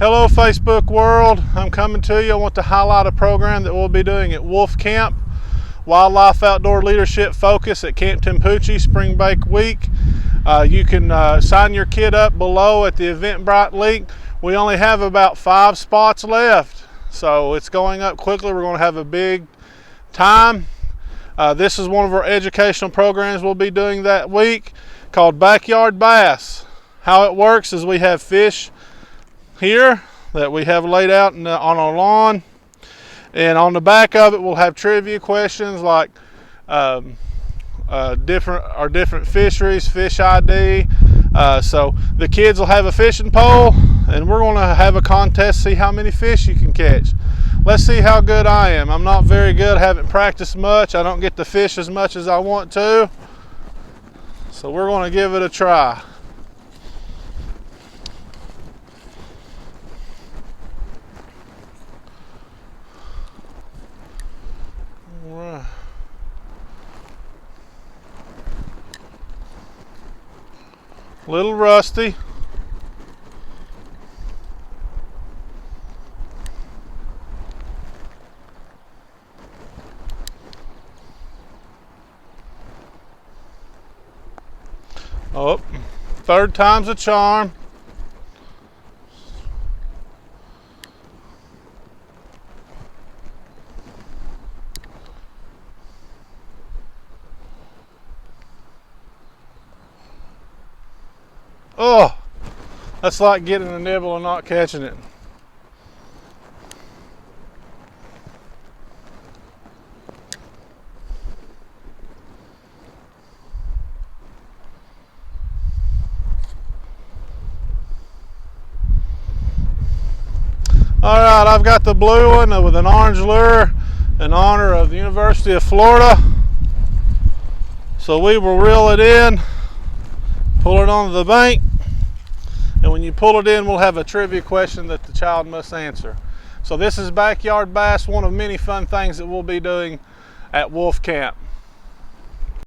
Hello Facebook world, I'm coming to you. I want to highlight a program that we'll be doing at Wolf Camp, Wildlife Outdoor Leadership Focus at Camp Tempoochee Spring Break Week. You can sign your kid up below at the Eventbrite link. We only have about 5 spots left, so it's going up quickly. We're going to have a big time. This is one of our educational programs we'll be doing that week called Backyard Bass. How it works is we have fish here that we have laid out on our lawn, and on the back of it we'll have trivia questions like different fisheries, fish ID. So the kids will have a fishing pole, and we're going to have a contest to see how many fish you can catch. Let's see how good I am. I'm not very good, haven't practiced much. I don't get to fish as much as I want to, so we're going to give it a try. Right. Little rusty. Oh, third time's a charm. Oh, that's like getting a nibble and not catching it. All right, I've got the blue one with an orange lure in honor of the University of Florida. So we will reel it in, pull it onto the bank, and when you pull it in, we'll have a trivia question that the child must answer. So this is Backyard Bass, one of many fun things that we'll be doing at Wolf Camp.